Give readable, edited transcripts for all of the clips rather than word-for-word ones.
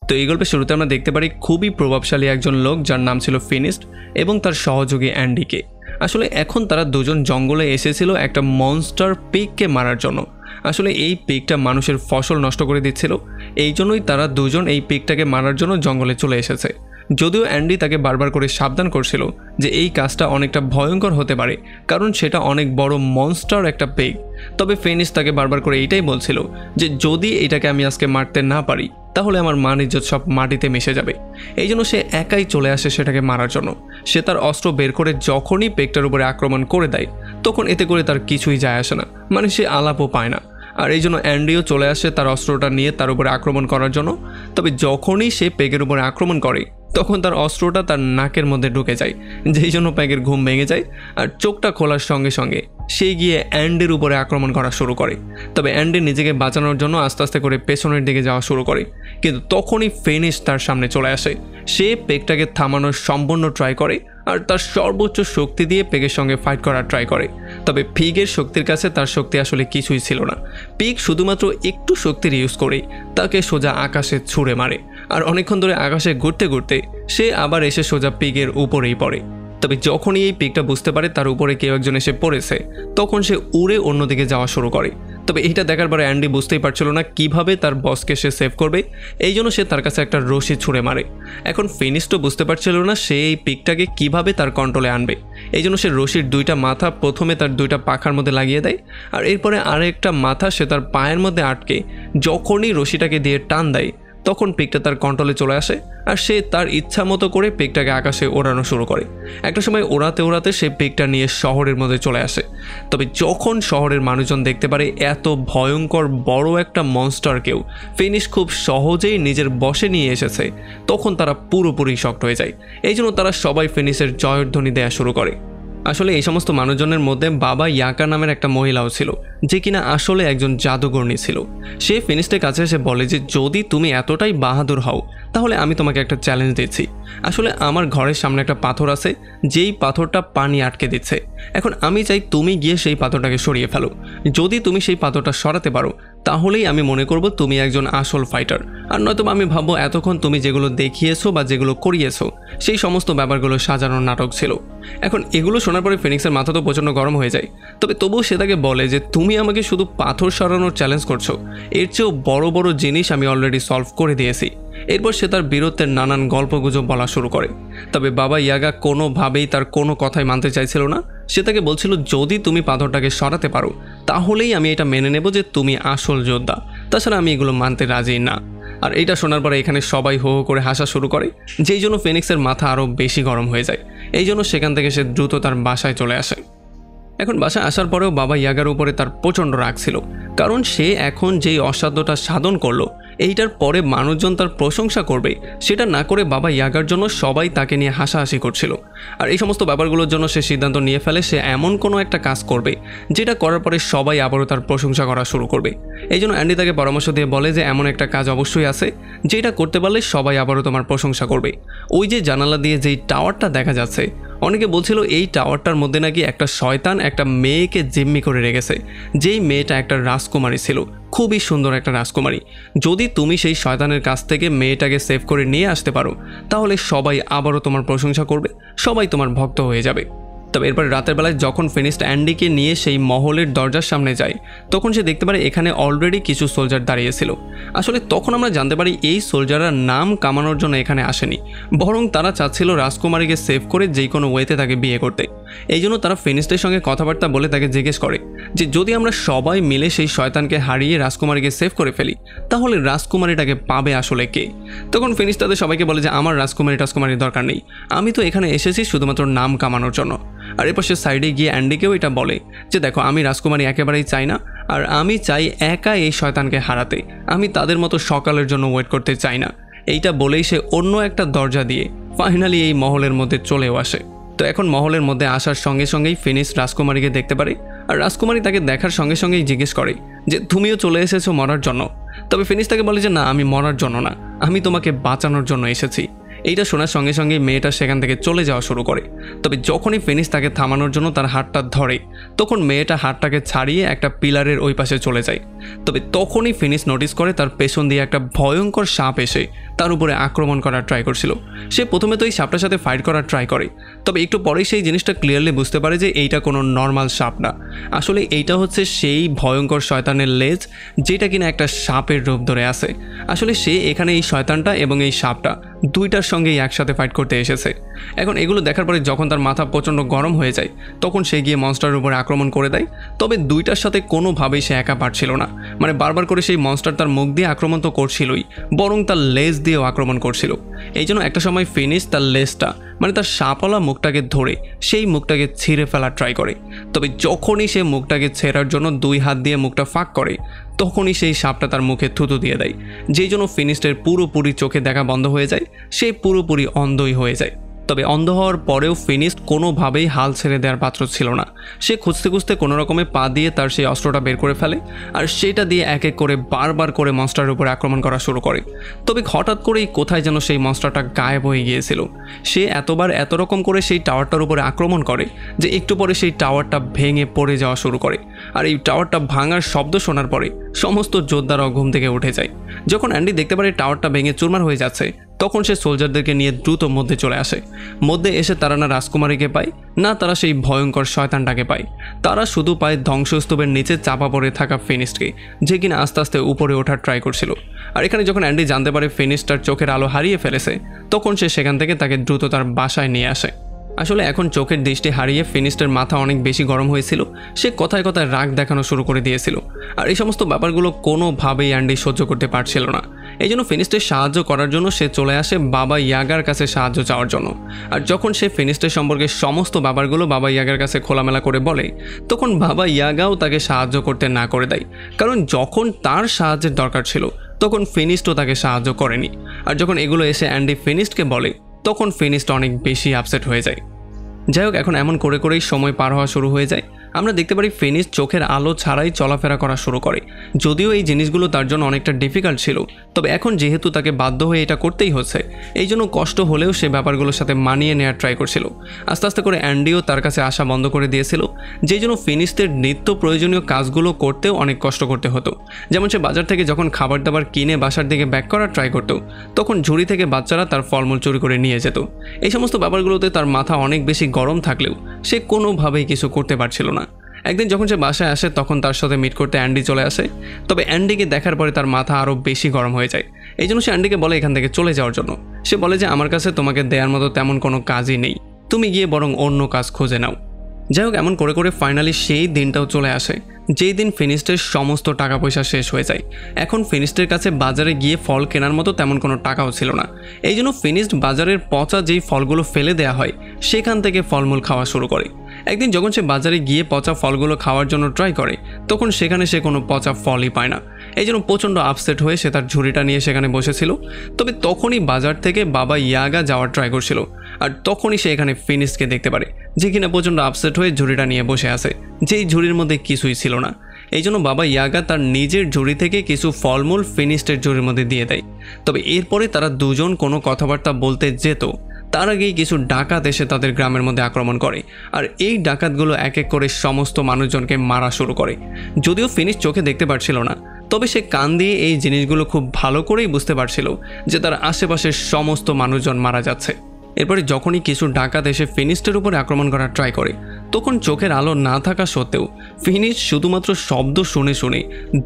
তো এই গল্পের শুরুতে আমরা দেখতে পারি খুবই প্রভাবশালী একজন লোক যার নাম ছিল ফিনিস্ট এবং তার সহযোগী অ্যান্ডিকে। আসলে এখন তারা দুজন জঙ্গলে এসেছিল একটা মনস্টার পিগকে মারার জন্য। আসলে এই পিগটা মানুষের ফসল নষ্ট করে দিচ্ছিল, এই জন্যই তারা দুজন এই পিগটাকে মারার জন্য জঙ্গলে চলে এসেছে। যদিও অ্যান্ডি তাকে বারবার করে সাবধান করছিল যে এই কাজটা অনেকটা ভয়ঙ্কর হতে পারে, কারণ সেটা অনেক বড় মনস্টার একটা পিগ। তবে ফিনিস্ট তাকে বারবার করে এইটাই বলছিল যে যদি এটাকে আমি আজকে মারতে না পারি তাহলে আমার মান ইজ্জত সব মাটিতে মিশে যাবে। এই জন্য সে একাই চলে আসে সেটাকে মারার জন্য। সে তার অস্ত্র বের করে যখনই পেগটার উপরে আক্রমণ করে দেয় তখন এতে করে তার কিছুই যায় আসে না, মানে সে আলাপও পায় না। আর এই জন্য অ্যান্ডিও চলে আসে তার অস্ত্রটা নিয়ে তার উপরে আক্রমণ করার জন্য। তবে যখনই সে পেগের উপরে আক্রমণ করে তখন তার অস্ত্রটা তার নাকের মধ্যে ঢুকে যায়, যেই জন্য পেগের ঘুম ভেঙে যায়। আর চোখটা খোলার সঙ্গে সঙ্গে সে গিয়ে অ্যান্ডির উপরে আক্রমণ করা শুরু করে। তবে অ্যান্ডি নিজেকে বাঁচানোর জন্য আস্তে আস্তে করে পেছনের দিকে যাওয়া শুরু করে, কিন্তু তখনই ফিনিশ তার সামনে চলে আসে। সে পেগটাকে থামানোর সম্পূর্ণ ট্রাই করে আর তার সর্বোচ্চ শক্তি দিয়ে পেগের সঙ্গে ফাইট করার ট্রাই করে। তবে পিগের শক্তির কাছে তার শক্তি আসলে কিছুই ছিল না। পিগ শুধুমাত্র একটু শক্তির ইউজ করেই তাকে সোজা আকাশে ছুঁড়ে মারে। আর অনেকক্ষণ ধরে আকাশে ঘুরতে ঘুরতে সে আবার এসে সোজা পিগের উপরেই পড়ে। তবে যখনই এই পিগটা বুঝতে পারে তার উপরে কেউ একজন এসে পড়েছে তখন সে উড়ে অন্যদিকে যাওয়া শুরু করে। তবে এইটা দেখার পরে অ্যান্ডি বুঝতেই পারছিল না কিভাবে তার বসকে সে সেভ করবে, এই জন্য সে তার কাছে একটা রশি ছুঁড়ে মারে। এখন ফিনিশ তো বুঝতে পারছিল না সে এই পিগটাকে কিভাবে তার কন্ট্রোলে আনবে, এই জন্য সে রশির দুইটা মাথা প্রথমে তার দুইটা পাখার মধ্যে লাগিয়ে দেয়, আর এরপরে আরেকটা মাথা সে তার পায়ের মধ্যে আটকে যখনই রশিটাকে দিয়ে টান দেয় তখন পিগটা তার কন্ট্রোলে চলে আসে আর সে তার ইচ্ছা মতো করে পিগটাকে আকাশে ওড়ানো শুরু করে। একটা সময় ওড়াতে ওড়াতে সে পিগটা নিয়ে শহরের মধ্যে চলে আসে। তবে যখন শহরের মানুষজন দেখতে পারে এত ভয়ঙ্কর বড় একটা মনস্টারকেও ফিনিশ খুব সহজেই নিজের বশে নিয়ে এসেছে তখন তারা পুরোপুরি শক্ট হয়ে যায়। এই জন্য তারা সবাই ফিনিশের জয়ধ্বনি দেয়া শুরু করে। আসলে এই সমস্ত মানুষজনের মধ্যে বাবা ইয়াকা নামের একটা মহিলাও ছিল, যে কিনা আসলে একজন জাদুকর্ণী ছিল। সে ফিনিস্টের কাছে এসে বলে যে যদি তুমি এতটাই বাহাদুর হও তাহলে আমি তোমাকে একটা চ্যালেঞ্জ দিচ্ছি। আসলে আমার ঘরের সামনে একটা পাথর আছে যেই পাথরটা পানি আটকে দিচ্ছে। এখন আমি চাই তুমি গিয়ে সেই পাথরটাকে সরিয়ে ফেলো। যদি তুমি সেই পাথরটা সরাতে পারো তাহলেই আমি মনে করব তুমি একজন আসল ফাইটার, আর নয়তো আমি ভাববো এতক্ষণ তুমি যেগুলো দেখিয়েছো বা যেগুলো করিয়েছো সেই সমস্ত ব্যাপারগুলো সাজানোর নাটক ছিল। এখন এগুলো শোনার পরে ফিনিক্সের মাথা তো প্রচণ্ড গরম হয়ে যায়। তবে তবুও সে তাকে বলে যে তুমি আমাকে শুধু পাথর সরানোর চ্যালেঞ্জ করছো, এর চেয়েও বড় বড় জিনিস আমি অলরেডি সলভ করে দিয়েছি। এরপর সে তার বীরত্বের নানান গল্পগুজব বলা শুরু করে। তবে বাবা ইয়াগা কোনোভাবেই তার কোনো কথাই মানতে চাইছিল না। সে তাকে বলছিল যদি তুমি পাথরটাকে সরাতে পারো তাহলেই আমি এটা মেনে নেব যে তুমি আসল যোদ্ধা, তাছাড়া আমি এগুলো মানতে রাজি না। আর এইটা শোনার পরে এখানে সবাই হো হো করে হাসা শুরু করে, যেই জন্য ফিনিক্সের মাথা আরও বেশি গরম হয়ে যায়। এই জন্য সেখান থেকে সে দ্রুত তার বাসায় চলে আসে। এখন বাসায় আসার পরেও বাবা ইয়াগার উপরে তার প্রচণ্ড রাগ ছিল, কারণ সে এখন যেই অসাধ্যটা সাধন করলো এইটার পরে মানুষজন তার প্রশংসা করবে সেটা না করে বাবা ইয়াগার জন্য সবাই তাকে নিয়ে হাসাহাসি করছিল। আর এই সমস্ত ব্যাপারগুলোর জন্য সে সিদ্ধান্ত নিয়ে ফেলে সে এমন কোনো একটা কাজ করবে যেটা করার পরে সবাই আবারও তার প্রশংসা করা শুরু করবে। এই জন্য অ্যান্ডি তাকে পরামর্শ দিয়ে বলে যে এমন একটা কাজ অবশ্যই আছে যেটা করতে পারলে সবাই আবারও তোমার প্রশংসা করবে। ওই যে জানালা দিয়ে যেই টাওয়ারটা দেখা যাচ্ছে, অনেকে বলছিল এই টাওয়ারটার মধ্যে নাকি একটা শয়তান একটা মেয়েকে জিম্মি করে রেখেছে, যেই মেয়েটা একটা রাজকুমারী ছিল, খুবই সুন্দর একটা রাজকুমারী। যদি তুমি সেই শয়তানের কাছ থেকে মেয়েটাকে সেভ করে নিয়ে আসতে পারো তাহলে সবাই আবারও তোমার প্রশংসা করবে, সবাই তোমার ভক্ত হয়ে যাবে। তবে এরপর রাতের বেলায় যখন ফিনিস্ট অ্যান্ডিকে নিয়ে সেই মহলের দরজার সামনে যায় তখন সে দেখতে পারে এখানে অলরেডি কিছু সোলজার দাঁড়িয়েছিল। আসলে তখন আমরা জানতে পারি এই সোলজাররা নাম কামানোর জন্য এখানে আসেনি, বরং তারা চাচ্ছিল রাজকুমারীকে সেভ করে যে কোনো ওয়েতে তাকে বিয়ে করতে। এই জন্য তারা ফিনিস্টের সঙ্গে কথাবার্তা বলে তাকে জিজ্ঞেস করে যে যদি আমরা সবাই মিলে সেই শয়তানকে হারিয়ে রাজকুমারীকে সেভ করে ফেলি তাহলে রাজকুমারীটাকে পাবে আসলে কে। তখন ফিনিস্ট তাদের সবাইকে বলে যে আমার রাজকুমারীর দরকার নেই, আমি তো এখানে এসেছি শুধুমাত্র নাম কামানোর জন্য। আর এরপর সে সাইডে গিয়ে অ্যান্ডিকেও এটা বলে যে দেখো আমি রাজকুমারী একেবারেই চাই না, আর আমি চাই একা এই শয়তানকে হারাতে, আমি তাদের মতো সকালের জন্য ওয়েট করতে চাই না। এইটা বলেই সে অন্য একটা দরজা দিয়ে ফাইনালি এই মহলের মধ্যে চলেও আসে। তো এখন মহলের মধ্যে আসার সঙ্গে সঙ্গেই ফিনিশ রাজকুমারীকে দেখতে পারে, আর রাজকুমারী তাকে দেখার সঙ্গে সঙ্গেই জিজ্ঞেস করে যে তুমিও চলে এসেছো মরার জন্য। তবে ফিনিশ তাকে বলে যে না, আমি মরার জন্য না, আমি তোমাকে বাঁচানোর জন্য এসেছি। এইটা শোনার সঙ্গে সঙ্গে মেয়েটা সেখান থেকে চলে যাওয়া শুরু করে। তবে যখনই ফিনিশ তাকে থামানোর জন্য তার হাতটা ধরে তখন মেয়েটা হাতটাকে ছাড়িয়ে একটা পিলারের ওই পাশে চলে যায়। তবে তখনই ফিনিশ নোটিস করে তার পেছন দিয়ে একটা ভয়ঙ্কর সাপ এসে তার উপরে আক্রমণ করার ট্রাই করছিল। সে প্রথমে তো এই সাপটার সাথে ফাইট করার ট্রাই করে, তবে একটু পরেই সেই জিনিসটা ক্লিয়ারলি বুঝতে পারে যে এইটা কোনো নর্মাল সাপ না, আসলে এইটা হচ্ছে সেই ভয়ঙ্কর শয়তানের লেজ যেটা কিনা একটা সাপের রূপ ধরে আছে। আসলে সে এখানে এই শয়তানটা এবং এই সাপটা দুইটার সঙ্গেই একসাথে ফাইট করতে এসেছে। এখন এগুলো দেখার পরে যখন তার মাথা প্রচণ্ড গরম হয়ে যায় তখন সে গিয়ে মনস্টারের উপরে আক্রমণ করে দেয়। তবে দুইটার সাথে কোনোভাবেই সে একা পারছিল না, মানে বারবার করে সেই মনস্টার তার মুখ দিয়ে আক্রমণ তো করছিলই, বরং তার লেজ দিয়েও আক্রমণ করছিল। এই জন্য একটা সময় ফিনিশ তার লেজটা মানে তার সাপওয়ালা মুখটাকে ধরে সেই মুখটাকে ছিঁড়ে ফেলার ট্রাই করে। তবে যখনই সে মুখটাকে ছেঁড়ার জন্য দুই হাত দিয়ে মুখটা ফাঁক করে তখনই সেই সাপটা তার মুখে থুতু দিয়ে দেয়, যেই জন্য ফিনিস্টের পুরোপুরি চোখে দেখা বন্ধ হয়ে যায়, সে পুরোপুরি অন্ধই হয়ে যায়। তবে অন্ধ হওয়ার পরেও ফিনিস্ট কোনোভাবেই হাল ছেড়ে দেওয়ার পাত্র ছিল না। সে খুঁজতে খুঁজতে কোনো রকমে পা দিয়ে তার সেই অস্ত্রটা বের করে ফেলে আর সেটা দিয়ে এক এক করে বারবার করে মনস্টারের উপরে আক্রমণ করা শুরু করে। তবে হঠাৎ করেই কোথায় যেন সেই মনস্টারটা গায়েব হয়ে গিয়েছিল। সে এতবার এত রকম করে সেই টাওয়ারটার উপরে আক্রমণ করে যে একটু পরে সেই টাওয়ারটা ভেঙে পড়ে যাওয়া শুরু করে। আর এই টাওয়ারটা ভাঙার শব্দ শোনার পরে সমস্ত যোদ্ধারাও ঘুম থেকে উঠে যায়। যখন অ্যান্ডি দেখতে পারে টাওয়ারটা ভেঙে চুরমার হয়ে যাচ্ছে তখন সে সোলজারদেরকে নিয়ে দ্রুত মধ্যে চলে আসে। মধ্যে এসে তারা না রাজকুমারীকে পায় না তারা সেই ভয়ঙ্কর শয়তানটাকে পায়, তারা শুধু পায় ধ্বংসস্তূপের নিচে চাপা পড়ে থাকা ফিনিস্টকে, যে কিনা আস্তে আস্তে উপরে ওঠার ট্রাই করছিল। আর এখানে যখন অ্যান্ডি জানতে পারে ফিনিস্টার চোখের আলো হারিয়ে ফেলেছে তখন সে সেখান থেকে তাকে দ্রুত তার বাসায় নিয়ে আসে। আসলে এখন চোখের দৃষ্টি হারিয়ে ফিনিস্টের মাথা অনেক বেশি গরম হয়েছিল, সে কথায় কথায় রাগ দেখানো শুরু করে দিয়েছিল। আর এই সমস্ত ব্যাপারগুলো কোনোভাবেই অ্যান্ডি সহ্য করতে পারছিল না। এই জন্য ফিনিস্টের সাহায্য করার জন্য সে চলে আসে বাবা ইয়াগার কাছে সাহায্য চাওয়ার জন্য। আর যখন সে ফিনিস্টের সম্পর্কে সমস্ত ব্যাপারগুলো বাবা ইয়াগার কাছে খোলামেলা করে বলে তখন বাবা ইয়াগাও তাকে সাহায্য করতে না করে দেয়, কারণ যখন তার সাহায্যের দরকার ছিল তখন ফিনিস্টও তাকে সাহায্য করেনি। আর যখন এগুলো এসে অ্যান্ডি ফিনিস্টকে বলে তখন ফিনিস্ট অনেক বেশি আপসেট হয়ে যায়। যাই হোক, এখন এমন করে করেই সময় পার হওয়া শুরু হয়ে যায়। আমরা দেখতে পারি ফিনিশ চোখের আলো ছাড়াই চলাফেরা করা শুরু করে। যদিও এই জিনিসগুলো তার জন্য অনেকটা ডিফিকাল্ট ছিল, তবে এখন যেহেতু তাকে বাধ্য হয়ে এটা করতেই হচ্ছে এই জন্য কষ্ট হলেও সে ব্যাপারগুলোর সাথে মানিয়ে নেওয়ার ট্রাই করছিল। আস্তে আস্তে করে অ্যান্ডিও তার কাছে আসা বন্ধ করে দিয়েছিল, যেই জন্য ফিনিশদের নিত্য প্রয়োজনীয় কাজগুলো করতেও অনেক কষ্ট করতে হতো। যেমন সে বাজার থেকে যখন খাবার দাবার কিনে বাসার দিকে ব্যাক করার ট্রাই করত তখন ঝুড়ি থেকে বাচ্চারা তার ফলমূল চুরি করে নিয়ে যেত। এই সমস্ত ব্যাপারগুলোতে তার মাথা অনেক বেশি গরম থাকলেও সে কোনোভাবেই কিছু করতে পারছিল না। একদিন যখন সে বাসায় আসে তখন তার সাথে মিট করতে অ্যান্ডি চলে আসে, তবে অ্যান্ডিকে দেখার পরে তার মাথা আরও বেশি গরম হয়ে যায়। এই জন্য সে অ্যান্ডিকে বলে এখান থেকে চলে যাওয়ার জন্য। সে বলে যে আমার কাছে তোমাকে দেওয়ার মতো তেমন কোনো কাজই নেই, তুমি গিয়ে বরং অন্য কাজ খুঁজে নাও। যাই হোক, এমন করে করে ফাইনালি সেই দিনটাও চলে আসে যেই দিন ফিনিস্টের সমস্ত টাকা পয়সা শেষ হয়ে যায়। এখন ফিনিস্টের কাছে বাজারে গিয়ে ফল কেনার মতো তেমন কোনো টাকাও ছিল না। এই জন্য ফিনিস্ট বাজারের পচা যেই ফলগুলো ফেলে দেওয়া হয় সেখান থেকে ফলমূল খাওয়া শুরু করে। একদিন যখন সে বাজারে গিয়ে পচা ফলগুলো খাওয়ার জন্য ট্রাই করে তখন সেখানে সে কোনো পচা ফলই পায় না। এই জন্য প্রচণ্ড আপসেট হয়ে সে তার ঝুড়িটা নিয়ে সেখানে বসেছিল। তবে তখনই বাজার থেকে বাবা ইয়াগা যাওয়ার ট্রাই করছিল, আর তখনই সে এখানে ফিনিশকে দেখতে পারে যে কিনা প্রচণ্ড আপসেট হয়ে ঝুড়িটা নিয়ে বসে আছে, যেই ঝুড়ির মধ্যে কিছুই ছিল না। এই জন্য বাবা ইয়াগা তার নিজের ঝুড়ি থেকে কিছু ফলমূল ফিনিস্টের ঝুড়ির মধ্যে দিয়ে দেয়। তবে এরপরে তারা দুজন কোনো কথাবার্তা বলতে যেত তার আগেই কিছু ডাকাত এসে তাদের গ্রামের মধ্যে আক্রমণ করে, আর এই ডাকাতগুলো এক এক করে সমস্ত মানুষজনকে মারা শুরু করে। যদিও ফিনিশ চোখে দেখতে পারছিল না, তবে সে কান দিয়ে এই জিনিসগুলো খুব ভালো করেই বুঝতে পারছিল যে তার আশেপাশের সমস্ত মানুষজন মারা যাচ্ছে। এরপরে যখনই কিছু ডাকাত এসে ফিনিস্টের উপরে আক্রমণ করার ট্রাই করে তখন চোখের আলো না থাকা সত্ত্বেও ফিনিশ শুধুমাত্র শব্দ শুনে শুনে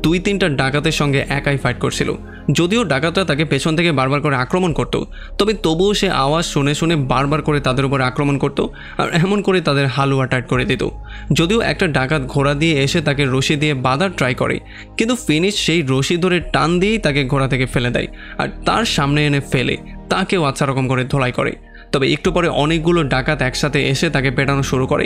2-3টা ডাকাতের সঙ্গে একাই ফাইট করছিল। যদিও ডাকাতরা তাকে পেছন থেকে বারবার করে আক্রমণ করত, তবে তবুও সে আওয়াজ শুনে শুনে বারবার করে তাদের উপর আক্রমণ করত আর এমন করে তাদের হালুয়া টাইট করে দিত। যদিও একটা ডাকাত ঘোড়া দিয়ে এসে তাকে রশি দিয়ে বাঁধার ট্রাই করে, কিন্তু ফিনিশ সেই রশি ধরে টান দিয়েই তাকে ঘোড়া থেকে ফেলে দেয় আর তার সামনে এনে ফেলে তাকেও আচ্ছা রকম করে ধোলাই করে। তবে একটু পরে অনেকগুলো ডাকাত একসাথে এসে তাকে পেটানো শুরু করে।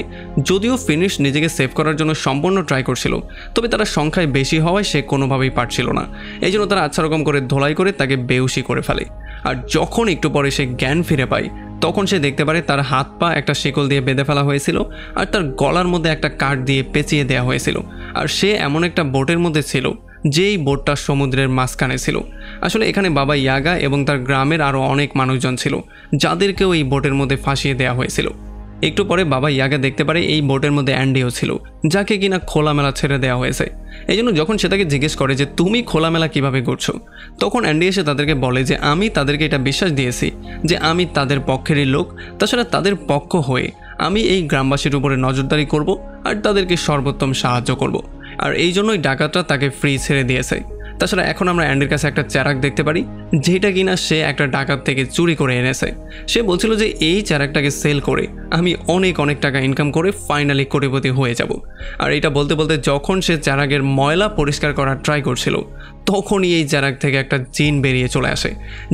যদিও ফিনিশ নিজেকে সেভ করার জন্য সম্পূর্ণ ট্রাই করছিল, তবে তারা সংখ্যায় বেশি হওয়ায় সে কোনোভাবেই পারছিল না। এই জন্য তারা আচ্ছা রকম করে ধোলাই করে তাকে বেহুশি করে ফেলে। আর যখন একটু পরে সে জ্ঞান ফিরে পায় তখন সে দেখতে পারে তার হাত পা একটা শিকল দিয়ে বেঁধে ফেলা হয়েছিল আর তার গলার মধ্যে একটা কাঠ দিয়ে পেঁচিয়ে দেওয়া হয়েছিল। আর সে এমন একটা বোটের মধ্যে ছিল যেই বোটটা সমুদ্রের মাঝখানে ছিল। আসলে এখানে বাবা ইয়াগা এবং তার গ্রামের আরও অনেক মানুষজন ছিল যাদেরকেও এই বোটের মধ্যে ফাঁসিয়ে দেওয়া হয়েছিল। একটু পরে বাবা ইয়াগা দেখতে পারে এই বোটের মধ্যে অ্যান্ডিও ছিল, যাকে কিনা খোলামেলা ছেড়ে দেওয়া হয়েছে। এই জন্য যখন সে তাকে জিজ্ঞেস করে যে তুমি খোলামেলা কিভাবে করছো, তখন অ্যান্ডি এসে তাদেরকে বলে যে আমি তাদেরকে এটা বিশ্বাস দিয়েছি যে আমি তাদের পক্ষেরই লোক, তাছাড়া তাদের পক্ষ হয়ে আমি এই গ্রামবাসীর উপরে নজরদারি করব আর তাদেরকে সর্বোত্তম সাহায্য করব। আর এই জন্যই ডাকাতরা তাকে ফ্রি ছেড়ে দিয়েছে। তাছাড়া এখন আমরা অ্যান্ডির কাছে একটা চ্যারাক দেখতে পারি, যেটা কিনা সে একটা ডাকাত থেকে চুরি করে এনেছে। সে বলছিল যে এই চ্যারাকটাকে সেল করে আমি অনেক অনেক টাকা ইনকাম করে ফাইনালি কোটিপতি হয়ে যাব। আর এটা বলতে বলতে যখন সে চ্যারাকের ময়লা পরিষ্কার করার ট্রাই করছিল, তখনই এই চ্যারাক থেকে একটা জিন বেরিয়ে চলে আসে,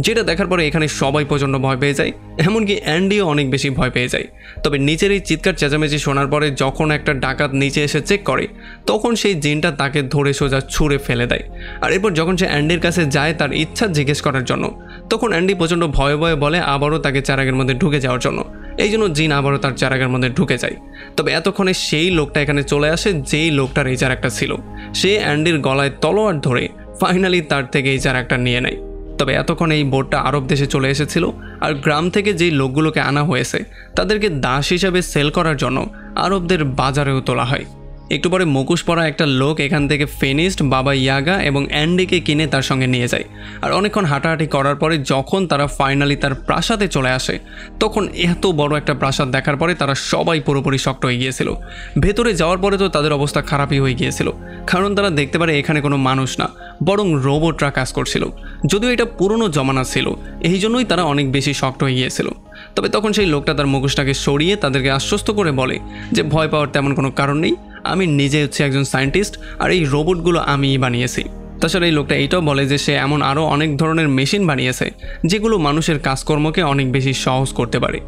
যেটা দেখার পরে এখানে সবাই প্রচণ্ড ভয় পেয়ে যায়, এমনকি অ্যান্ডিও অনেক বেশি ভয় পেয়ে যায়। তবে নিচের এই চিৎকার চেঁচামেচি শোনার পরে যখন একটা ডাকাত নিচে এসে চেক করে, তখন সেই জিনটা তাকে ধরে সোজা ছুঁড়ে ফেলে দেয়। আর এরপর যখন সে অ্যান্ডির কাছে যায় তার ইচ্ছা জিজ্ঞেস করার জন্য, তখন অ্যান্ডি প্রচণ্ড ভয়ে ভয়ে বলে আবারও তাকে চারাগের মধ্যে ঢুকে যাওয়ার জন্য। এই জন্য জিন আবারও তার চারাগের মধ্যে ঢুকে যায়। তবে এতক্ষণে সেই লোকটা এখানে চলে আসে, যেই লোকটার এই চারাকটা ছিল। সে অ্যান্ডির গলায় তলোয়ার ধরে ফাইনালি তার থেকে এই চারাকটা নিয়ে নেয়। তবে এতক্ষণ এই বোটটা আরব দেশে চলে এসেছিল, আর গ্রাম থেকে যেই লোকগুলোকে আনা হয়েছে তাদেরকে দাস হিসাবে সেল করার জন্য আরবদের বাজারেও তোলা হয়। একটু পরে মুখোশ পরা একটা লোক এখান থেকে ফিনিশড, বাবা ইয়াগা এবং অ্যান্ডিকে কিনে তার সঙ্গে নিয়ে যায়। আর অনেকক্ষণ হাঁটাহাঁটি করার পরে যখন তারা ফাইনালি তার প্রাসাদে চলে আসে, তখন এত বড় একটা প্রাসাদ দেখার পরে তারা সবাই পুরোপুরি শক্ট হয়ে গিয়েছিল। ভেতরে যাওয়ার পরে তো তাদের অবস্থা খারাপই হয়ে গিয়েছিল, কারণ তারা দেখতে পারে এখানে কোনো মানুষ না, বরং রোবটরা কাজ করছিল। যদিও এটা পুরনো জমানা ছিল, এই জন্যই তারা অনেক বেশি শক্ট হয়ে গিয়েছিল। তবে তখন সেই লোকটা তার মুখোশটাকে সরিয়ে তাদেরকে আশ্বস্ত করে বলে যে ভয় পাওয়ার তেমন কোনো কারণ নেই, আমি নিজে হচ্ছে একজন সায়েন্টিস্ট আর এই রোবটগুলো আমিই বানিয়েছি। তাছাড়া এই লোকটা এটাও বলে যে সে এমন আরও অনেক ধরনের মেশিন বানিয়েছে যেগুলো মানুষের কাজকর্মকে অনেক বেশি সহজ করতে পারে।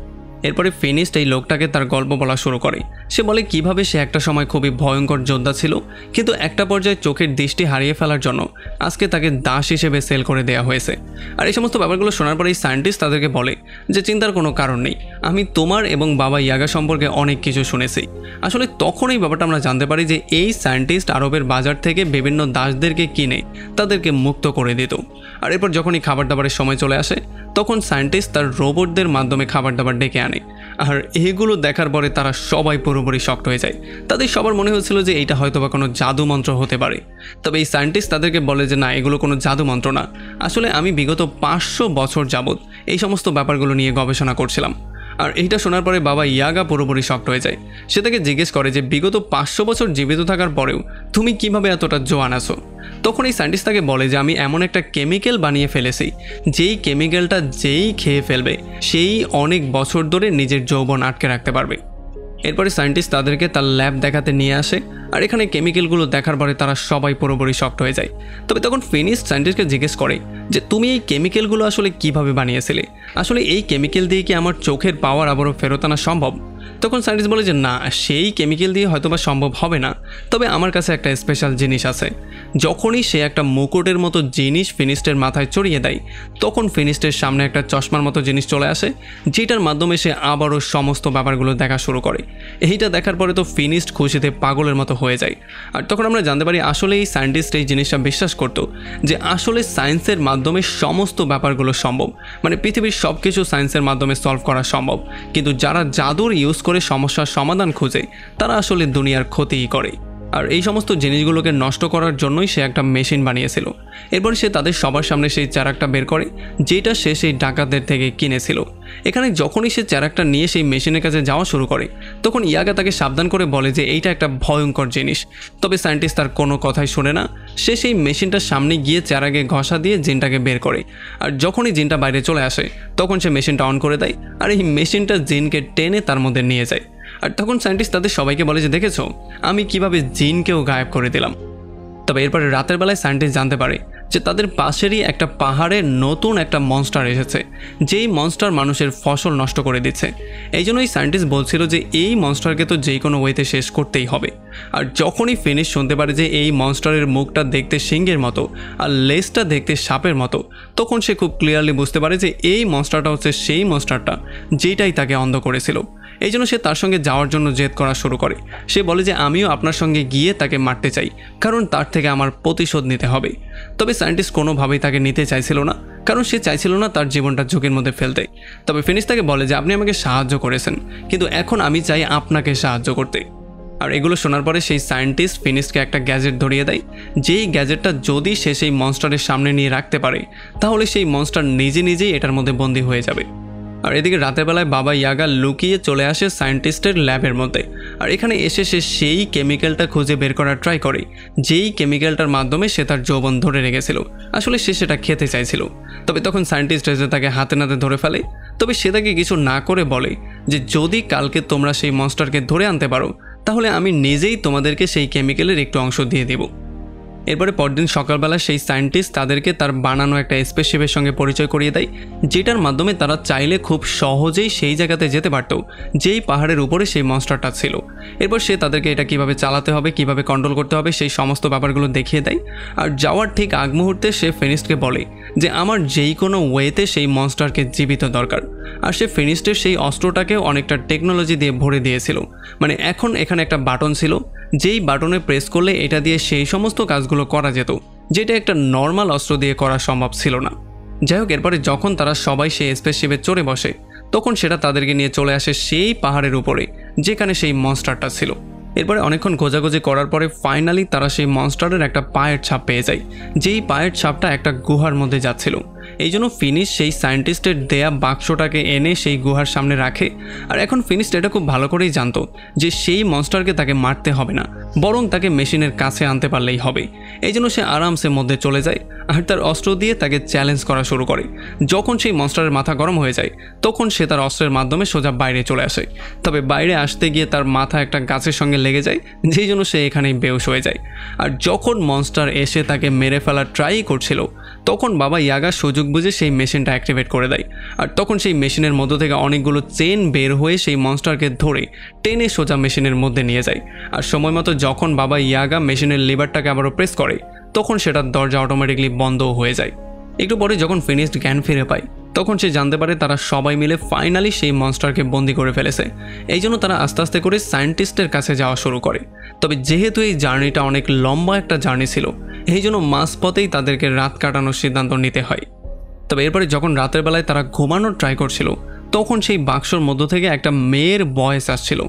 এরপরে ফিনিশড এই লোকটাকে তার গল্প বলা শুরু করে। সে বলে কিভাবে সে একটা সময় খুবই ভয়ঙ্কর যোদ্ধা ছিল, কিন্তু একটা পর্যায়ে চোখের দৃষ্টি হারিয়ে ফেলার জন্য আজকে তাকে দাস হিসেবে সেল করে দেওয়া হয়েছে। আর এই সমস্ত ব্যাপারগুলো শোনার পরে এই সায়েন্টিস্ট তাদেরকে বলে যে চিন্তার কোনো কারণ নেই, আমি তোমার এবং বাবা ইয়াগা সম্পর্কে অনেক কিছু শুনেছি। আসলে তখন এই ব্যাপারটা আমরা জানতে পারি যে এই সায়েন্টিস্ট আরবের বাজার থেকে বিভিন্ন দাসদেরকে কিনে তাদেরকে মুক্ত করে দিত। আর এরপর যখনই খাবার দাবারের সময় চলে আসে, তখন সায়েন্টিস্ট তার রোবটদের মাধ্যমে খাবার দাবার ডেকে আনে। আর এগুলো দেখার পরে তারা সবাই পুরোপুরি শক্ট হয়ে যায়। তাদের সবার মনে হচ্ছিল যে এইটা হয়তো বা কোনো জাদু মন্ত্র হতে পারে। তবে এই সায়েন্টিস্ট তাদেরকে বলে যে না, এগুলো কোনো জাদু মন্ত্র না, আসলে আমি বিগত 500 বছর যাবৎ এই সমস্ত ব্যাপারগুলো নিয়ে গবেষণা করছিলাম। আর এইটা শোনার পরে বাবা ইয়াগা পুরোপুরি শক্ট হয়ে যায়। সে তাকে জিজ্ঞেস করে যে বিগত 500 বছর জীবিত থাকার পরেও তুমি কিভাবে এতটা জোয়ান আছো। তখন এই সায়েন্টিস্ট তাকে বলে যে আমি এমন একটা কেমিক্যাল বানিয়ে ফেলেছি, যেই কেমিক্যালটা যেই খেয়ে ফেলবে সেই অনেক বছর ধরে নিজের যৌবন আটকে রাখতে পারবে। এরপরে সায়েন্টিস্ট তাদেরকে তার ল্যাব দেখাতে নিয়ে আসে, আর এখানে কেমিক্যালগুলো দেখার পরে তারা সবাই পুরোপুরি শক্ট হয়ে যায়। তবে তখন ফিনিশড সায়েন্টিস্টকে জিজ্ঞেস করে যে তুমি এই কেমিক্যালগুলো আসলে কিভাবে বানিয়েছিলে, আসলে এই কেমিক্যাল দিয়ে কি আমার চোখের পাওয়ার আবারও ফেরত আনা সম্ভব? তখন সায়েন্টিস্ট বলে যে না, সেই কেমিক্যাল দিয়ে হয়তো বা সম্ভব হবে না, তবে আমার কাছে একটা স্পেশাল জিনিস আছে। যখনই সে একটা মুকুটের মতো জিনিস ফিনিস্টের মাথায় চড়িয়ে দেয়, তখন ফিনিস্টের সামনে একটা চশমার মতো জিনিস চলে আসে, যেটার মাধ্যমে সে আবারও সমস্ত ব্যাপারগুলো দেখা শুরু করে। এইটা দেখার পরে তো ফিনিস্ট খুশিতে পাগলের মতো হয়ে যায়। আর তখন আমরা জানতে পারি আসলে এই সায়েন্টিস্ট এই জিনিসটা বিশ্বাস করতো যে আসলে সায়েন্সের মাধ্যমে সমস্ত ব্যাপারগুলো সম্ভব, মানে পৃথিবীর সব কিছু সায়েন্সের মাধ্যমে সলভ করা সম্ভব, কিন্তু যারা জাদুর ইউজ করে সমস্যার সমাধান খুঁজে তারা আসলে দুনিয়ার ক্ষতিই করে। আর এই সমস্ত জিনিসগুলোকে নষ্ট করার জন্যই সে একটা মেশিন বানিয়েছিল। এরপর সে তাদের সবার সামনে সেই চারাকটা বের করে, যেটা সে সেই ডাকাতদের থেকে কিনেছিল। এখানে যখনই সে চারাকটা নিয়ে সেই মেশিনের কাছে যাওয়া শুরু করে, তখন ইয়াগা তাকে সাবধান করে বলে যে এইটা একটা ভয়ঙ্কর জিনিস। তবে সায়েন্টিস্ট তার কোনো কথাই শোনে না। সে সেই মেশিনটার সামনে গিয়ে চারাকে ঘষা দিয়ে জিনটাকে বের করে। আর যখনই জিনটা বাইরে চলে আসে, তখন সে মেশিনটা অন করে দেয়, আর এই মেশিনটা জিনকে টেনে তার মধ্যে নিয়ে যায়। আর তখন সায়েন্টিস্ট তাদের সবাইকে বলে যে দেখেছো আমি কিভাবে জিনকেও গায়েব করে দিলাম। তবে এরপরে রাতের বেলায় সায়েন্টিস্ট জানতে পারে যে তাদের পাশেরই একটা পাহাড়ে নতুন একটা মনস্টার এসেছে, যেই মনস্টার মানুষের ফসল নষ্ট করে দিচ্ছে। এই জন্যই সায়েন্টিস্ট বলছিল যে এই মনস্টারকে তো যে কোনো ওয়েতে শেষ করতেই হবে। আর যখনই ফিনিশ শুনতে পারে যে এই মনস্টারের মুখটা দেখতে সিংহের মতো আর লেজটা দেখতে সাপের মতো, তখন সে খুব ক্লিয়ারলি বুঝতে পারে যে এই মনস্টারটা হচ্ছে সেই মনস্টারটা যেটাই তাকে অন্ধ করেছিল। এই জন্য সে তার সঙ্গে যাওয়ার জন্য জেদ করা শুরু করে। সে বলে যে আমিও আপনার সঙ্গে গিয়ে তাকে মারতে চাই, কারণ তার থেকে আমার প্রতিশোধ নিতে হবে। তবে সায়েন্টিস্ট কোনোভাবেই তাকে নিতে চাইছিল না, কারণ সে চাইছিল না তার জীবনটা ঝুঁকির মধ্যে ফেলতে। তবে ফিনিশ তাকে বলে যে আপনি আমাকে সাহায্য করেছেন, কিন্তু এখন আমি চাই আপনাকে সাহায্য করতে। আর এগুলো শোনার পরে সেই সায়েন্টিস্ট ফিনিশকে একটা গ্যাজেট ধরিয়ে দেয়, যেই গ্যাজেটটা যদি সে সেই মনস্টারের সামনে নিয়ে রাখতে পারে তাহলে সেই মনস্টার নিজে নিজেই এটার মধ্যে বন্দী হয়ে যাবে। আর এদিকে রাতের বেলায় বাবা ইয়াগা লুকিয়ে চলে আসে সায়েন্টিস্টের ল্যাবের মধ্যে। আর এখানে এসে সে সেই কেমিক্যালটা খুঁজে বের করার ট্রাই করে, যেই কেমিক্যালটার মাধ্যমে সে তার যৌবন ধরে রেখেছিল। আসলে সে সেটা খেতে চাইছিল। তবে তখন সায়েন্টিস্ট এসে তাকে হাতে নাতে ধরে ফেলে। তবে সে তাকে কিছু না করে বলে যে যদি কালকে তোমরা সেই মনস্টারকে ধরে আনতে পারো তাহলে আমি নিজেই তোমাদেরকে সেই কেমিক্যালের একটু অংশ দিয়ে দেব। এরপরে পরদিন সকালবেলা সেই সায়েন্টিস্ট তাদেরকে তার বানানো একটা স্পেসশিপের সঙ্গে পরিচয় করিয়ে দেয়, যেটার মাধ্যমে তারা চাইলে খুব সহজেই সেই জায়গাতে যেতে পারত যেই পাহাড়ের উপরে সেই মনস্টারটা ছিল। এরপর সে তাদেরকে এটা কিভাবে চালাতে হবে, কিভাবে কন্ট্রোল করতে হবে সেই সমস্ত ব্যাপারগুলো দেখিয়ে দেয়। আর যাওয়ার ঠিক আগ মুহূর্তে সে ফিনিশকে বলে যে আমার যেই কোনো ওয়েতে সেই মনস্টারকে জীবিত দরকার। আর সে ফিনিস্টের সেই অস্ত্রটাকে অনেকটা টেকনোলজি দিয়ে ভরে দিয়েছিল। মানে এখন এখানে একটা বাটন ছিল, যেই বাটনে প্রেস করলে এটা দিয়ে সেই সমস্ত কাজগুলো করা যেত, যেটা একটা নর্মাল অস্ত্র দিয়ে করা সম্ভব ছিল না। যাই হোক, এরপরে যখন তারা সবাই সেই স্পেসশিপে চড়ে বসে তখন সেটা তাদেরকে নিয়ে চলে আসে সেই পাহাড়ের উপরে যেখানে সেই মনস্টারটা ছিল। এরপরে অনেকক্ষণ খোঁজাখুঁজি করার পরে ফাইনালি তারা সেই মনস্টারের একটা পায়ের ছাপ পেয়ে যায়, যেই পায়ের ছাপটা একটা গুহার মধ্যে যাচ্ছিল। এই জন্য ফিনিশ সেই সায়েন্টিস্টের দেয়া বাক্সটাকে এনে সেই গুহার সামনে রাখে। আর এখন ফিনিশ এটা খুব ভালো করেই জানতো যে সেই মনস্টারকে তাকে মারতে হবে না, বরং তাকে মেশিনের কাছে আনতে পারলেই হবে। এই জন্য সে আরামসে মধ্যে চলে যায় আর তার অস্ত্র দিয়ে তাকে চ্যালেঞ্জ করা শুরু করে। যখন সেই মনস্টারের মাথা গরম হয়ে যায় তখন সে তার অস্ত্রের মাধ্যমে সোজা বাইরে চলে আসে। তবে বাইরে আসতে গিয়ে তার মাথা একটা গাছের সঙ্গে লেগে যায়, যেই জন্য সে এখানেই বেহুশ হয়ে যায়। আর যখন মনস্টার এসে তাকে মেরে ফেলার ট্রাই করছিল তখন বাবা ইয়াগা সুযোগ বুঝে সেই মেশিনটা অ্যাক্টিভেট করে দেয়। আর তখন সেই মেশিনের মধ্য থেকে অনেকগুলো চেন বের হয়ে সেই মনস্টারকে ধরে টেনে সোজা মেশিনের মধ্যে নিয়ে যায়। আর সময় মতো যখন বাবা ইয়াগা মেশিনের লিভারটাকে আবারও প্রেস করে তখন সেটার দরজা অটোমেটিকলি বন্ধও হয়ে যায়। একটু পরে যখন ফিনিশড জ্ঞান ফিরে পায় তখন সে জানতে পারে তারা সবাই মিলে ফাইনালি সেই মনস্টারকে বন্দি করে ফেলেছে। এই জন্য তারা আস্তে আস্তে করে সায়েন্টিস্টের কাছে যাওয়া শুরু করে। তবে যেহেতু এই জার্নিটা অনেক লম্বা একটা জার্নি ছিল এই জন্য মাঝপথেই তাদেরকে রাত কাটানোর সিদ্ধান্ত নিতে হয়। তবে এরপরে যখন রাতের বেলায় তারা ঘুমানোর ট্রাই করছিল তখন সেই বাক্সর মধ্য থেকে একটা মেয়ের ভয়েস আসছিল।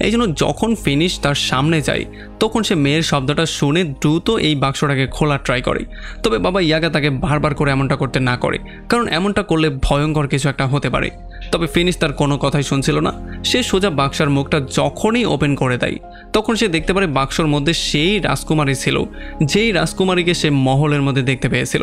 এই জন্য যখন ফিনিশ তার সামনে যায় তখন সে মেয়ের শব্দটা শুনে দ্রুত এই বাক্সটাকে খোলার ট্রাই করে। তবে বাবা ইয়াগা তাকে বারবার করে এমনটা করতে না করে, কারণ এমনটা করলে ভয়ঙ্কর কিছু একটা হতে পারে। তবে ফিনিশ তার কোনো কথাই শুনছিল না। সে সোজা বাক্সার মুখটা যখনই ওপেন করে দেয় তখন সে দেখতে পারে বাক্সর মধ্যে সেই রাজকুমারী ছিল, যেই রাজকুমারীকে সে মহলের মধ্যে দেখতে পেয়েছিল।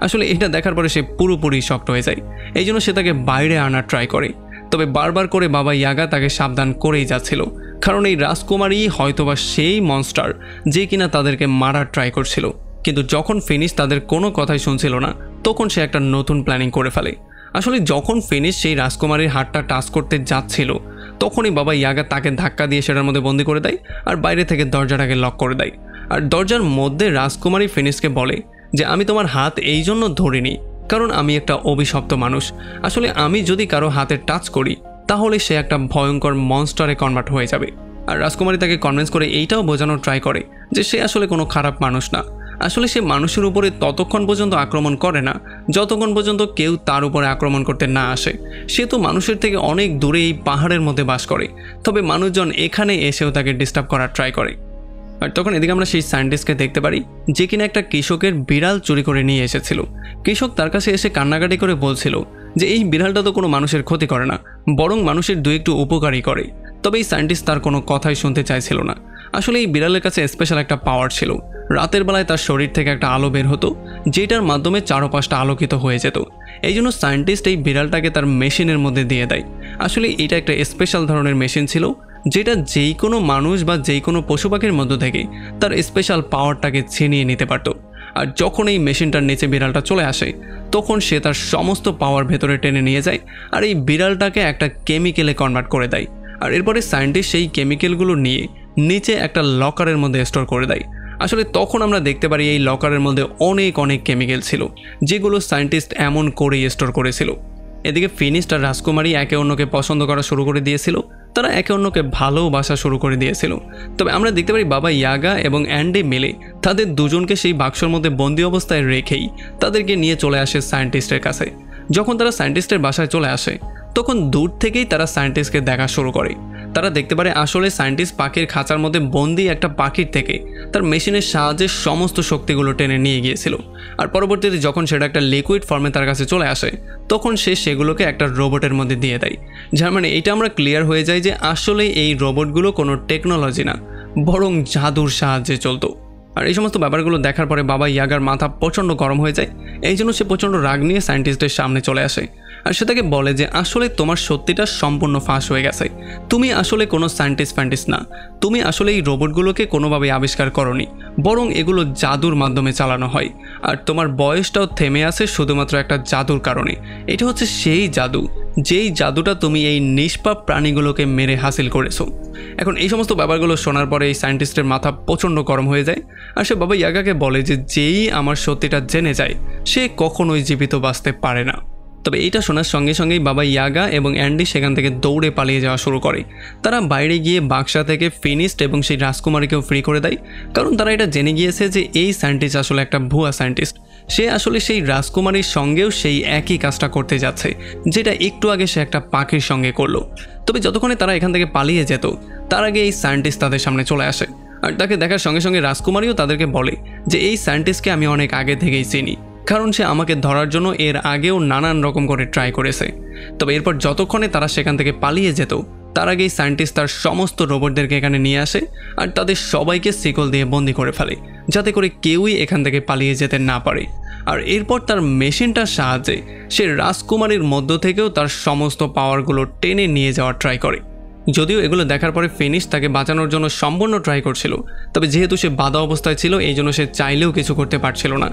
আসলে এটা দেখার পরে সে পুরোপুরি শক্ট হয়ে যায়। এই জন্য সে তাকে বাইরে আনার ট্রাই করে। তবে বারবার করে বাবা ইয়াগা তাকে সাবধান করেই যাচ্ছিল, কারণ এই রাজকুমারী হয়তোবা সেই মনস্টার যে কিনা তাদেরকে মারার ট্রাই করছিল। কিন্তু যখন ফিনিশ তাদের কোনো কথাই শুনছিল না তখন সে একটা নতুন প্ল্যানিং করে ফেলে। আসলে যখন ফিনিশ সেই রাজকুমারীর হাতটা টাচ করতে যাচ্ছিল তখনই বাবা ইয়াগা তাকে ধাক্কা দিয়ে সেটার মধ্যে বন্দি করে দেয় আর বাইরে থেকে দরজাটাকে লক করে দেয়। আর দরজার মধ্যে রাজকুমারী ফিনিশকে বলে যে আমি তোমার হাত এই জন্য ধরিনি কারণ আমি একটা অভিশপ্ত মানুষ। আসলে আমি যদি কারো হাতে টাচ করি তাহলে সে একটা ভয়ঙ্কর মনস্টারে কনভার্ট হয়ে যাবে। আর রাজকুমারী তাকে কনভিন্স করে এইটাও বোঝানোর ট্রাই করে যে সে আসলে কোনো খারাপ মানুষ না। আসলে সে মানুষের উপরে ততক্ষণ পর্যন্ত আক্রমণ করে না যতক্ষণ পর্যন্ত কেউ তার উপরে আক্রমণ করতে না আসে। সে তো মানুষের থেকে অনেক দূরে এই পাহাড়ের মধ্যে বাস করে, তবে মানুষজন এখানে এসেও তাকে ডিস্টার্ব করার ট্রাই করে। আর তখন এদিকে আমরা সেই সায়েন্টিস্টকে দেখতে পারি যে কিনা একটা কৃষকের বিড়াল চুরি করে নিয়ে এসেছিল। কৃষক তার কাছে এসে কান্নাকাটি করে বলছিল যে এই বিড়ালটা তো কোনো মানুষের ক্ষতি করে না, বরং মানুষের দু একটু উপকারই করে। তবে এই সায়েন্টিস্ট তার কোনো কথাই শুনতে চাইছিল না। আসলে এই বিড়ালের কাছে স্পেশাল একটা পাওয়ার ছিল। রাতের বেলায় তার শরীর থেকে একটা আলো বের হতো যেটার মাধ্যমে চারপাশটা আলোকিত হয়ে যেত। এই জন্য সায়েন্টিস্ট এই বিড়ালটাকে তার মেশিনের মধ্যে দিয়ে দেয়। আসলে এটা একটা স্পেশাল ধরনের মেশিন ছিল যেটা যেই কোনো মানুষ বা যেই কোনো পশু পাখির মধ্য থেকে তার স্পেশাল পাওয়ারটাকে ছিনিয়ে নিতে পারত। আর যখন এই মেশিনটার নিচে বিড়ালটা চলে আসে তখন সে তার সমস্ত পাওয়ার ভেতরে টেনে নিয়ে যায় আর এই বিড়ালটাকে একটা কেমিক্যালে কনভার্ট করে দেয়। আর এরপরে সায়েন্টিস্ট সেই কেমিক্যালগুলো নিয়ে নিচে একটা লকারের মধ্যে স্টোর করে দেয়। আসলে তখন আমরা দেখতে পারি এই লকারের মধ্যে অনেক অনেক কেমিক্যাল ছিল যেগুলো সায়েন্টিস্ট এমন করেই স্টোর করেছিল। এদিকে ফিনিশড আর রাজকুমারী একে অন্যকে পছন্দ করা শুরু করে দিয়েছিল। তারা একে অন্যকে ভালোবাসা শুরু করে দিয়েছিল। তবে আমরা দেখতে পারি বাবা ইয়াগা এবং অ্যান্ডি মিলে তাদের দুজনকে সেই বাক্সর মধ্যে বন্দি অবস্থায় রেখেই তাদেরকে নিয়ে চলে আসে সায়েন্টিস্টের কাছে। যখন তারা সায়েন্টিস্টের বাসায় চলে আসে তখন দূর থেকেই তারা সায়েন্টিস্টকে দেখা শুরু করে। তারা দেখতে পারে আসলে সায়েন্টিস্ট পাখির খাঁচার মধ্যে বন্দি একটা পাখির থেকে তার মেশিনের সাহায্যে সমস্ত শক্তিগুলো টেনে নিয়ে গিয়েছিল। আর পরবর্তীতে যখন সেটা একটা লিকুইড ফর্মে তার কাছে চলে আসে তখন সে সেগুলোকে একটা রোবটের মধ্যে দিয়ে দেয়। যার মানে এটা আমরা ক্লিয়ার হয়ে যায় যে আসলে এই রোবটগুলো কোনো টেকনোলজি না, বরং জাদুর সাহায্যে চলতো। আর এই সমস্ত ব্যাপারগুলো দেখার পরে বাবা ইয়াগার মাথা প্রচণ্ড গরম হয়ে যায়। এই জন্য সে প্রচণ্ড রাগ নিয়ে সায়েন্টিস্টের সামনে চলে আসে আর সে তাকে বলে যে আসলে তোমার সত্যিটা সম্পূর্ণ ফাঁস হয়ে গেছে। তুমি আসলে কোনো সায়েন্টিস্ট না, তুমি আসলে এই রোবটগুলোকে কোনোভাবে আবিষ্কার করনি, বরং এগুলো জাদুর মাধ্যমে চালানো হয়। আর তোমার বয়সটাও থেমে আছে শুধুমাত্র একটা জাদুর কারণে। এটা হচ্ছে সেই জাদু যেই জাদুটা তুমি এই নিষ্পাপ প্রাণীগুলোকে মেরে হাসিল করেছো। এখন এই সমস্ত ব্যাপারগুলো শোনার পরে এই সায়েন্টিস্টের মাথা প্রচণ্ড গরম হয়ে যায় আর সে বাবা ইয়াগাকে বলে যে যেই আমার সত্যিটা জেনে যায় সে কখনোই জীবিত বাঁচতে পারে না। তবে এইটা শোনার সঙ্গে সঙ্গেই বাবা ইয়াগা এবং অ্যান্ডি সেখান থেকে দৌড়ে পালিয়ে যাওয়া শুরু করে। তারা বাইরে গিয়ে বাক্সা থেকে ফিনিস্ট এবং সেই রাজকুমারীকেও ফ্রি করে দেয়, কারণ তারা এটা জেনে গিয়েছে যে এই সায়েন্টিস্ট আসলে একটা ভুয়া সায়েন্টিস্ট। সে আসলে সেই রাজকুমারীর সঙ্গেও সেই একই কাজটা করতে যাচ্ছে যেটা একটু আগে সে একটা পাখির সঙ্গে করলো। তবে যতক্ষণে তারা এখান থেকে পালিয়ে যেত তার আগে এই সায়েন্টিস্ট তাদের সামনে চলে আসে আর তাকে দেখার সঙ্গে সঙ্গে রাজকুমারীও তাদেরকে বলে যে এই সায়েন্টিস্টকে আমি অনেক আগে থেকেই চিনি, কারণ সে আমাকে ধরার জন্য এর আগেও নানান রকম করে ট্রাই করেছে। তবে এরপর যতক্ষণে তারা সেখান থেকে পালিয়ে যেত তার আগেই সায়েন্টিস্ট তার সমস্ত রোবটদেরকে এখানে নিয়ে আসে আর তাদের সবাইকে শিকল দিয়ে বন্দি করে ফেলে যাতে করে কেউই এখান থেকে পালিয়ে যেতে না পারে। আর এরপর তার মেশিনটার সাহায্যে সে রাজকুমারীর মধ্য থেকেও তার সমস্ত পাওয়ারগুলো টেনে নিয়ে যাওয়ার ট্রাই করে। যদিও এগুলো দেখার পরে ফিনিশ তাকে বাঁচানোর জন্য সম্পূর্ণ ট্রাই করছিল, তবে যেহেতু সে বাধা অবস্থায় ছিল এই জন্য সে চাইলেও কিছু করতে পারছিল না।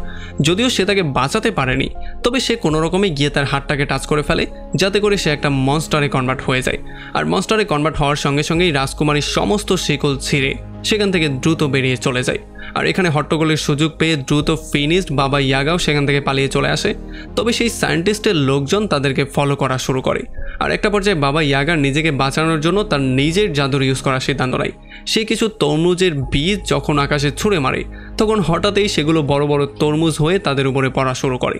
যদিও সে তাকে বাঁচাতে পারেনি, তবে সে কোনো রকমে গিয়ে তার হাতটাকে টাচ করে ফেলে যাতে করে সে একটা মনস্টারে কনভার্ট হয়ে যায়। আর মনস্টারে কনভার্ট হওয়ার সঙ্গে সঙ্গেই রাজকুমারীর সমস্ত শিকল ছিঁড়ে সেখান থেকে দ্রুত বেরিয়ে চলে যায়। আর এখানে হট্টগোলের সুযোগ পেয়ে দ্রুত ফিনিশড বাবা ইয়াগাও সেখান থেকে পালিয়ে চলে আসে। তবে সেই সায়েন্টিস্টের লোকজন তাদেরকে ফলো করা শুরু করে আর একটা পর্যায়ে বাবা ইয়াগার নিজেকে বাঁচানোর জন্য তার নিজের জাদুর ইউজ করার সিদ্ধান্ত নেয়। সে কিছু তরমুজের বীজ যখন আকাশে ছুঁড়ে মারে তখন হঠাৎই সেগুলো বড় বড় তরমুজ হয়ে তাদের উপরে পড়া শুরু করে।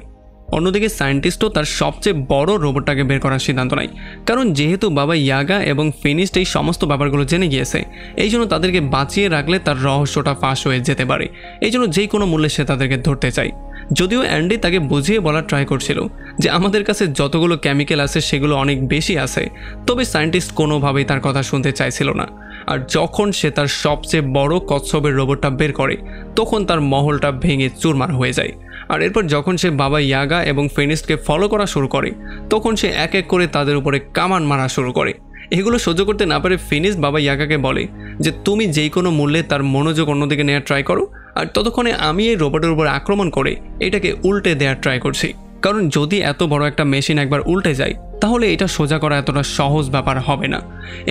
অন্যদিকে সায়েন্টিস্টও তার সবচেয়ে বড় রোবটটাকে বের করার সিদ্ধান্ত নেয়, কারণ যেহেতু বাবা ইয়াগা এবং ফিনিশড এই সমস্ত ব্যাপারগুলো জেনে গিয়েছে এই জন্য তাদেরকে বাঁচিয়ে রাখলে তার রহস্যটা ফাঁস হয়ে যেতে পারে। এই জন্য যেই কোনো মূল্যে সে তাদেরকে ধরতে চায়। যদিও অ্যান্ডি তাকে বুঝিয়ে বলার ট্রাই করছিল যে আমাদের কাছে যতগুলো কেমিক্যাল আছে সেগুলো অনেক বেশি আছে, তবে সায়েন্টিস্ট কোনোভাবেই তার কথা শুনতে চাইছিল না। আর যখন সে তার সবচেয়ে বড় কচ্ছপের রোবটটা বের করে তখন তার মহলটা ভেঙে চুরমার হয়ে যায়। আর এরপর যখন সে বাবা ইয়াগা এবং ফিনিশডকে ফলো করা শুরু করে তখন সে এক এক করে তাদের উপরে কামান মারা শুরু করে। এগুলো সহ্য করতে না পারে ফিনিশ বাবা ইয়াগাকে বলে যে তুমি যেই কোনো মূল্যে তার মনোযোগ অন্যদিকে নেওয়ার ট্রাই করো, আর ততক্ষণে আমি এই রোবটের উপর আক্রমণ করে এটাকে উল্টে দেওয়ার ট্রাই করছি, কারণ যদি এত বড় একটা মেশিন একবার উল্টে যায় তাহলে এটা সোজা করা এতটা সহজ ব্যাপার হবে না।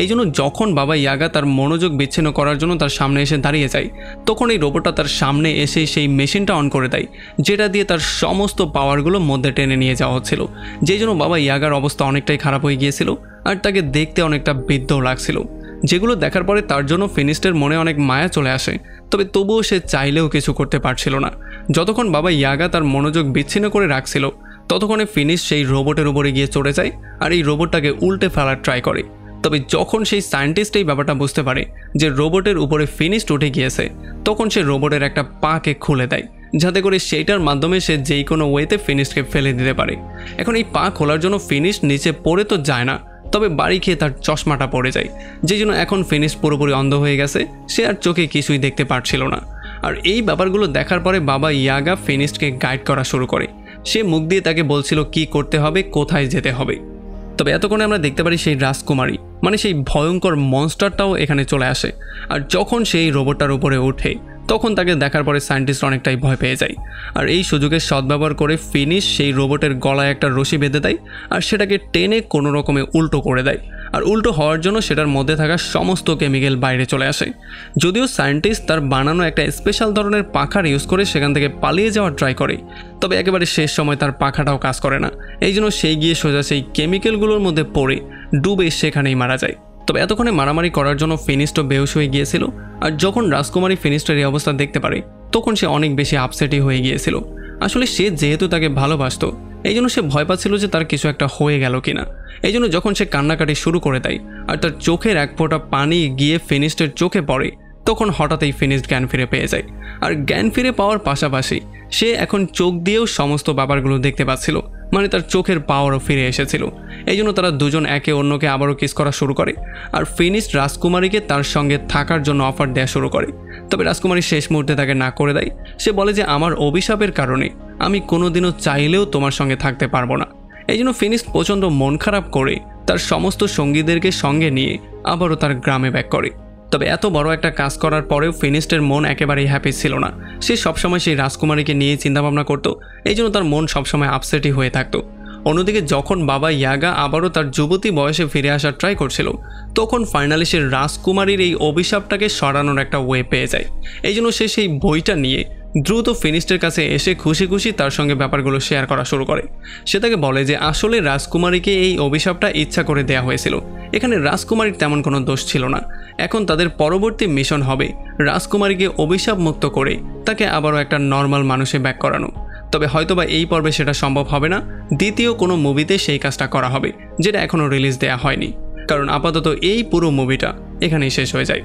এই জন্য যখন বাবা ইয়াগা তার মনোযোগ বিচ্ছিন্ন করার জন্য তার সামনে এসে দাঁড়িয়ে যায় তখন এই রোবটটা তার সামনে এসে সেই মেশিনটা অন করে দেয় যেটা দিয়ে তার সমস্ত পাওয়ারগুলো মধ্যে টেনে নিয়ে যাওয়া হচ্ছিল, যেই জন্য বাবা ইয়াগার অবস্থা অনেকটাই খারাপ হয়ে গিয়েছিল আর তাকে দেখতে অনেকটা বৃদ্ধও লাগছিল। যেগুলো দেখার পরে তার জন্য ফিনিস্টের মনে অনেক মায়া চলে আসে, তবে তবুও সে চাইলেও কিছু করতে পারছিল না। যতক্ষণ বাবা ইয়াগা তার মনোযোগ বিচ্ছিন্ন করে রাখছিল ততক্ষণে ফিনিশ সেই রোবটের উপরে গিয়ে চড়ে যায় আর এই রোবটটাকে উল্টে ফেলার ট্রাই করে। তবে যখন সেই সায়েন্টিস্ট এই ব্যাপারটা বুঝতে পারে যে রোবটের উপরে ফিনিশ উঠে গিয়েছে তখন সে রোবটের একটা পাকে খুলে দেয় যাতে করে সেইটার মাধ্যমে সে যেই কোনো ওয়েতে ফিনিশকে ফেলে দিতে পারে। এখন এই পা খোলার জন্য ফিনিশ নিচে পড়ে তো যায় না, তবে বাড়ি খেয়ে তার চশমাটা পড়ে যায়, যেই জন্য এখন ফিনিশ পুরোপুরি অন্ধ হয়ে গেছে, সে আর চোখে কিছুই দেখতে পারছিল না। আর এই ব্যাপারগুলো দেখার পরে বাবা ইয়াগা ফিনিশকে গাইড করা শুরু করে। সে মুখ দিয়ে তাকে বলছিল কি করতে হবে, কোথায় যেতে হবে। তবে এতক্ষণে আমরা দেখতে পারি সেই রাজকুমারী মানে সেই ভয়ঙ্কর মনস্টারটাও এখানে চলে আসে। আর যখন সেই রোবটটার উপরে ওঠে তখন তাকে দেখার পরে সায়েন্টিস্ট অনেকটাই ভয় পেয়ে যায়। আর এই সুযোগের সদ্ব্যবহার করে ফিনিশ সেই রোবটের গলায় একটা রশি বেঁধে দেয় আর সেটাকে টেনে কোনো রকমে উল্টো করে দেয়। আর উল্টো হওয়ার জন্য সেটার মধ্যে থাকা সমস্ত কেমিক্যাল বাইরে চলে আসে। যদিও সায়েন্টিস্ট তার বানানো একটা স্পেশাল ধরনের পাখার ইউজ করে সেখান থেকে পালিয়ে যাওয়ার ট্রাই করে, তবে একেবারে শেষ সময় তার পাখাটাও কাজ করে না। এই জন্য সেই গিয়ে সোজা সেই কেমিক্যালগুলোর মধ্যে পড়ে ডুবে সেখানেই মারা যায়। তবে এতক্ষণে মারামারি করার জন্য ফিনিস্টও বেহুশ হয়ে গিয়েছিল। আর যখন রাজকুমারী ফিনিস্টের এই অবস্থা দেখতে পারে তখন সে অনেক বেশি আপসেটই হয়ে গিয়েছিল। আসলে সে যেহেতু তাকে ভালোবাসতো এই জন্য সে ভয় পাচ্ছিল যে তার কিছু একটা হয়ে গেল কিনা। এই জন্য যখন সে কান্নাকাটি শুরু করে দেয় আর তার চোখের এক ফোঁটা পানি গিয়ে ফিনিস্টের চোখে পড়ে তখন হঠাৎই ফিনিস্ট জ্ঞান ফিরে পেয়ে যায়। আর জ্ঞান ফিরে পাওয়ার পাশাপাশি সে এখন চোখ দিয়েও সমস্ত ব্যাপারগুলো দেখতে পাচ্ছিল, মানে তার চোখের পাওয়ারও ফিরে এসেছিল। এই জন্য তারা দুজন একে অন্যকে আবারও কিস করা শুরু করে আর ফিনিস্ট রাজকুমারীকে তার সঙ্গে থাকার জন্য অফার দেওয়া শুরু করে। তবে রাজকুমারী শেষ মুহূর্তে তাকে না করে দেয়। সে বলে যে আমার অভিশাপের কারণে আমি কোনোদিনও চাইলেও তোমার সঙ্গে থাকতে পারবো না। এই জন্য ফিনিস্ট প্রচণ্ড মন খারাপ করে তার সমস্ত সঙ্গীদেরকে সঙ্গে নিয়ে আবারও তার গ্রামে ব্যাক করে। তবে এত বড় একটা কাজ করার পরেও ফিনিস্টের মন একেবারেই হ্যাপি ছিল না। সে সবসময় সেই রাজকুমারীকে নিয়ে চিন্তাভাবনা করতো, এই জন্য তার মন সবসময় আপসেটই হয়ে থাকতো। অন্যদিকে যখন বাবা ইয়াগা আবারও তার যুবতী বয়সে ফিরে আসার ট্রাই করছিল তখন ফাইনালি সে রাজকুমারীর এই অভিশাপটাকে সরানোর একটা ওয়ে পেয়ে যায়। এই জন্য সে সেই বইটা নিয়ে দ্রুত ফিনিস্টের কাছে এসে খুশি খুশি তার সঙ্গে ব্যাপারগুলো শেয়ার করা শুরু করে। সে তাকে বলে যে আসলে রাজকুমারীকে এই অভিশাপটা ইচ্ছা করে দেয়া হয়েছিল, এখানে রাজকুমারীর তেমন কোনো দোষ ছিল না। এখন তাদের পরবর্তী মিশন হবে রাজকুমারীকে অভিশাপ মুক্ত করে তাকে আবারও একটা নর্মাল মানুষে ব্যাক করানো। তবে হয়তোবা এই পর্বে সেটা সম্ভব হবে না, দ্বিতীয় কোনো মুভিতে সেই কাজটা করা হবে যেটা এখনও রিলিজ দেয়া হয়নি। কারণ আপাতত এই পুরো মুভিটা এখানেই শেষ হয়ে যায়।